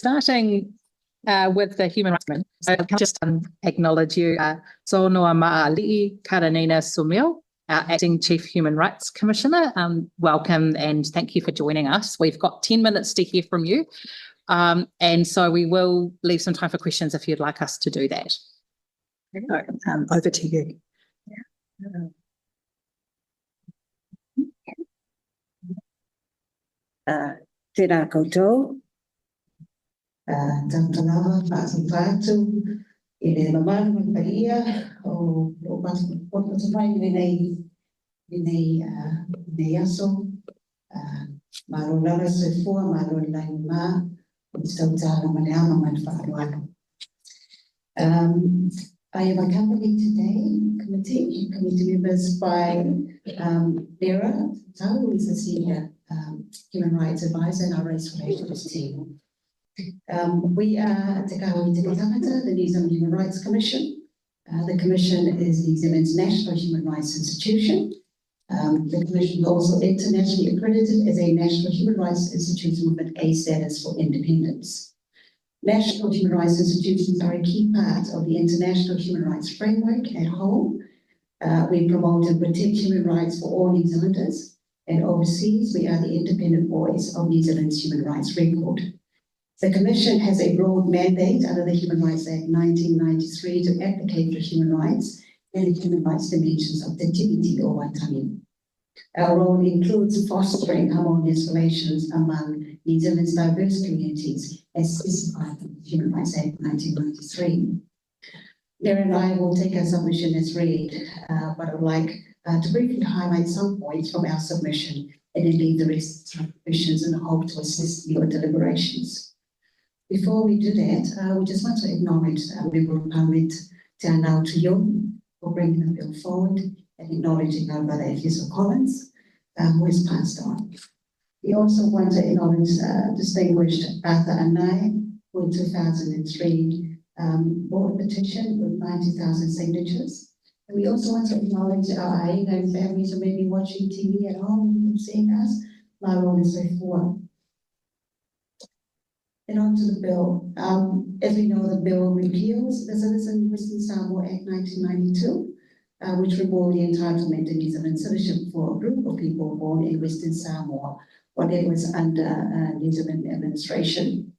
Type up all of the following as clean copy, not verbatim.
Starting with the human rights movement, so I'll just acknowledge you, Saunoamaali'i, Karanina Sumeo, our Acting Chief Human Rights Commissioner. Welcome and thank you for joining us. We've got 10 minutes to hear from you, and so we will leave some time for questions if you'd like us to do that. Over to you. Tēnā koutou, Tantalawa, Pāsapātu, I le mamaru mai paia, o Pāsapātu mai nei aso, maro lara se fua, maro lai mā, o tautara mane ama mai whaaruano. I am accompanied today, committee members by Vera Tau, who is the Senior Human Rights Advisor in our Race Relations team. We are Te Kahui Te Tangata, the New Zealand Human Rights Commission. The Commission is New Zealand's national human rights institution. The Commission is also internationally accredited as a national human rights institution with an A status for independence. National human rights institutions are a key part of the international human rights framework at home. We promote and protect human rights for all New Zealanders, and overseas we are the independent voice of New Zealand's human rights record. The Commission has a broad mandate under the Human Rights Act 1993 to advocate for human rights and the human rights dimensions of Te Tiriti o Waitangi. Our role includes fostering harmonious relations among New Zealand's diverse communities as specified in the Human Rights Act 1993. Mary and I will take our submission as read, but I would like to briefly highlight some points from our submission and then leave the rest to questions in the hope to assist your deliberations. Before we do that, we just want to acknowledge our Member of Parliament, Te Anau Tuyo, for bringing the bill forward and acknowledging our brother Efeso Collins, who has passed on. We also want to acknowledge distinguished Arthur Anai, who in 2003 brought a petition with 90,000 signatures. And we also want to acknowledge our Aina families who may be watching TV at home and seeing us. Maro is for. And on to the bill. As we know, the bill repeals the Citizenship Western Samoa Act 1992, which removed the entitlement to New Zealand citizenship for a group of people born in Western Samoa when it was under New Zealand administration.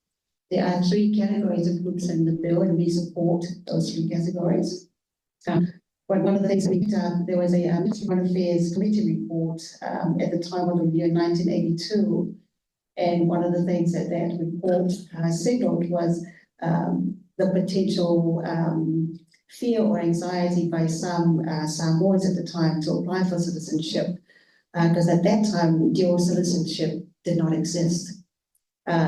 There are 3 categories of groups in the bill, and we support those 3 categories. But one of the things we did, there was a Foreign Affairs Committee report at the time of the year 1982. And one of the things that that report signaled was the potential fear or anxiety by some Samoans at the time to apply for citizenship, because at that time, dual citizenship did not exist.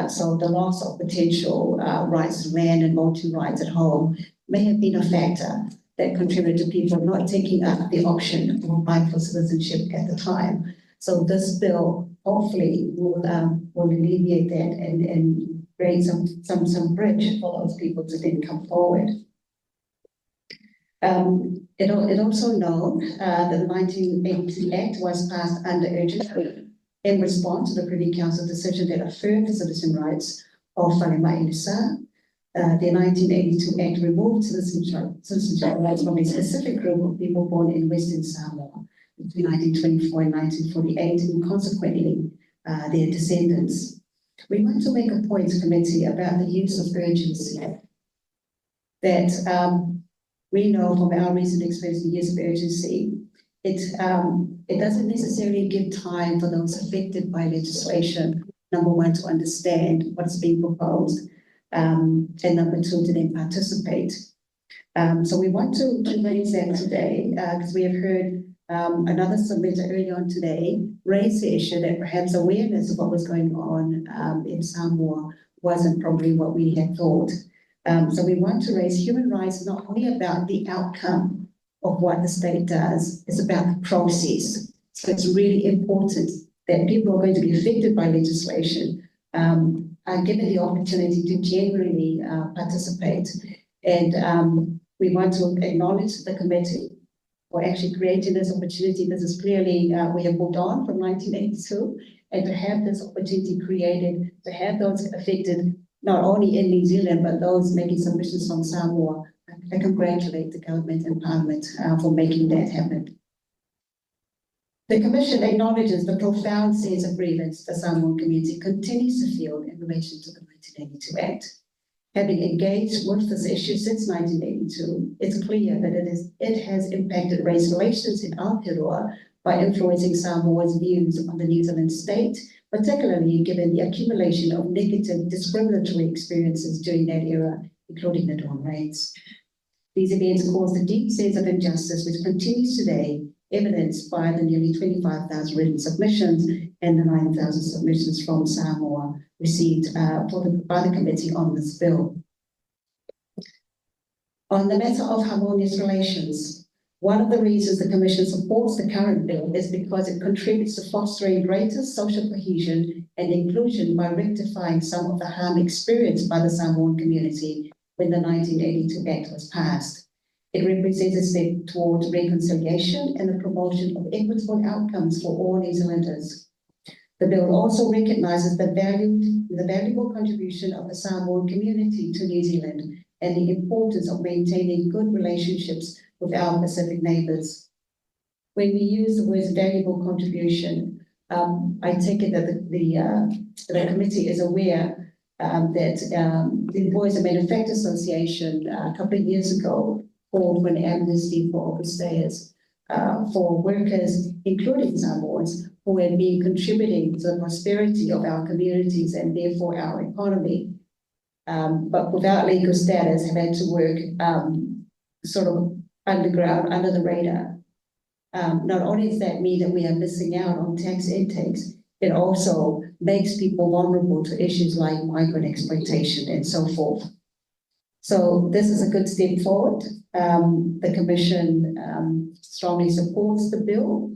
So the loss of potential rights to land and voting rights at home may have been a factor that contributed to people not taking up the option of applying for citizenship at the time. So this bill hopefully will alleviate that and create some bridge for those people to then come forward. It also known that the 1980 Act was passed under urgency in response to the Privy Council decision that affirmed the citizen rights of Whalemā'ilisa. The 1982 Act removed citizenship rights from a specific group of people born in Western Samoa between 1924 and 1948, and consequently their descendants. We want to make a point, committee, about the use of urgency. That we know from our recent experience, the use of urgency, it doesn't necessarily give time for those affected by legislation, number one, to understand what's being proposed, and number two, to then participate. So we want to raise that today, because we have heard another submitter early on today raise the issue that perhaps awareness of what was going on in Samoa wasn't probably what we had thought. So we want to raise human rights not only about the outcome of what the state does, it's about the process. So it's really important that people who are going to be affected by legislation are given the opportunity to genuinely participate. And we want to acknowledge the committee for actually creating this opportunity. This is clearly, we have moved on from 1982, and to have this opportunity created, to have those affected not only in New Zealand, but those making submissions from Samoa. I congratulate the government and parliament for making that happen. The Commission acknowledges the profound sense of grievance the Samoan community continues to feel in relation to the 1982 Act. Having engaged with this issue since 1982, it's clear that it has impacted race relations in Aotearoa by influencing Samoa's views on the New Zealand state, particularly given the accumulation of negative discriminatory experiences during that era, including the Dawn raids. These events caused a deep sense of injustice, which continues today, evidenced by the nearly 25,000 written submissions and the 9,000 submissions from Samoa received by the committee on this bill. On the matter of harmonious relations, one of the reasons the Commission supports the current bill is because it contributes to fostering greater social cohesion and inclusion by rectifying some of the harm experienced by the Samoan community when the 1982 Act was passed. It represents a step towards reconciliation and the promotion of equitable outcomes for all New Zealanders. The bill also recognises the valuable contribution of the Samoan community to New Zealand and the importance of maintaining good relationships with our Pacific neighbours. When we use the words valuable contribution, I take it that the committee is aware that the Employers and Manufacturers Association a couple of years ago called for an amnesty for overstayers for workers, including Samoans, who had been contributing to the prosperity of our communities and therefore our economy, but without legal status have had to work sort of underground, under the radar. Not only does that mean that we are missing out on tax intakes, it also makes people vulnerable to issues like migrant exploitation and so forth. So this is a good step forward. The Commission strongly supports the bill.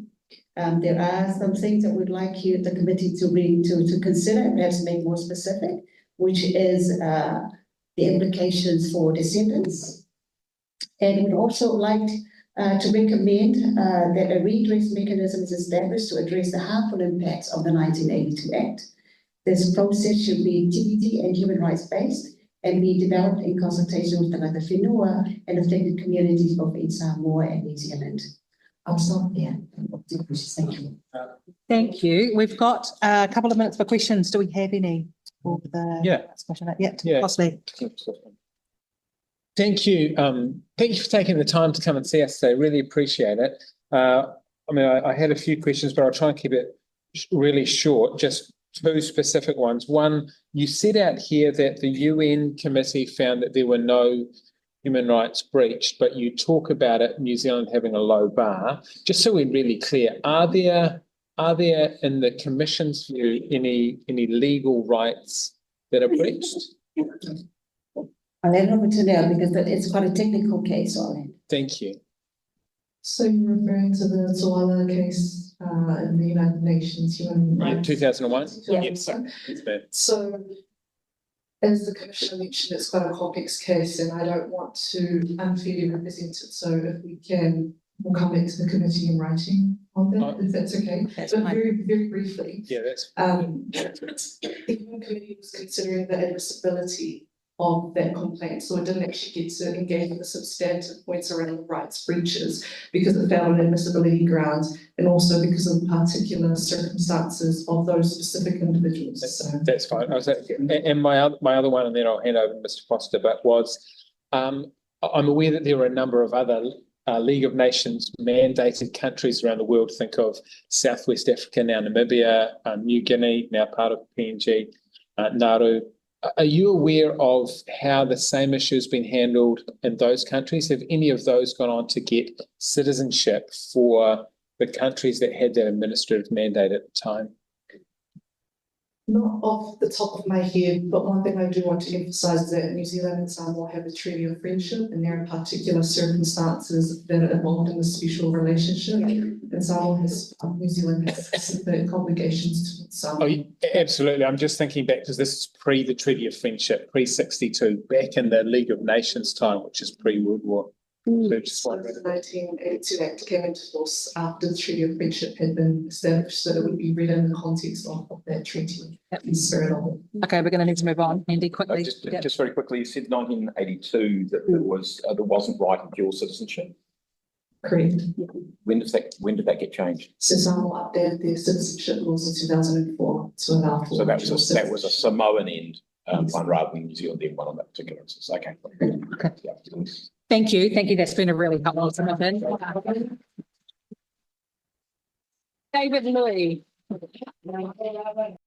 There are some things that we'd like the committee to consider and perhaps make more specific, which is the implications for descendants. And we'd also like to recommend that a redress mechanism is established to address the harmful impacts of the 1982 Act. This process should be TBD and human rights based and be developed in consultation with the whenua and affected communities both in Samoa and New Zealand. I'll stop there. Thank you. Thank you. We've got a couple of minutes for questions. Do we have any for the discussion? Yeah, possibly. Thank you. Thank you for taking the time to come and see us today. Really appreciate it. I had a few questions, but I'll try and keep it really short. Just two specific ones. One, you set out here that the UN committee found that there were no human rights breached, but you talk about it, New Zealand having a low bar. Just so we're really clear, are there in the Commission's view any legal rights that are breached? I'll hand over to Leo because it's quite a technical case on it. Thank you. So you're referring to the Tawala case in the United Nations Human Rights? 2001? Yeah. Yes, sorry. So, as the Commissioner mentioned, it's quite a complex case and I don't want to unfairly represent it. So if we can, we'll come back to the committee in writing on that, if that's okay. That's but fine. very briefly. Yeah, that's the Human Committee was considering the admissibility of that complaint, so it didn't actually get to engage with the substantive points around rights breaches because it found on admissibility grounds and also because of the particular circumstances of those specific individuals. That's fine. And my other one, and then I'll hand over to Mr. Foster, but was I'm aware that there were a number of other League of Nations mandated countries around the world. Think of Southwest Africa, now Namibia, New Guinea, now part of PNG, Nauru. Are you aware of how the same issue has been handled in those countries? Have any of those gone on to get citizenship for the countries that had that administrative mandate at the time? Not off the top of my head, but one thing I do want to emphasise is that New Zealand and Samoa have a treaty of friendship and there are particular circumstances that are involved in the special relationship. And Samoa New Zealand has specific obligations to Samoa. Oh, absolutely. I'm just thinking back because this is pre the Treaty of Friendship, pre-62, back in the League of Nations time, which is pre-World War. So just So wondering. the 1982 Act came into force after the Treaty of Friendship had been established, so it would be read in the context of that treaty, in spirit of it. Okay, we're going to need to move on. Andy, quickly. Yep. Just very quickly, you said 1982 that there wasn't right of dual citizenship. Correct. When did that get changed? So Samoa updated their citizenship laws in 2004 to allow for. So that dual was a citizenship. Samoan end Yes. one rather than New Zealand end one on that particular instance. Okay. Okay. Yeah. Thank you. Thank you. That's been a really helpful submission. David Louis.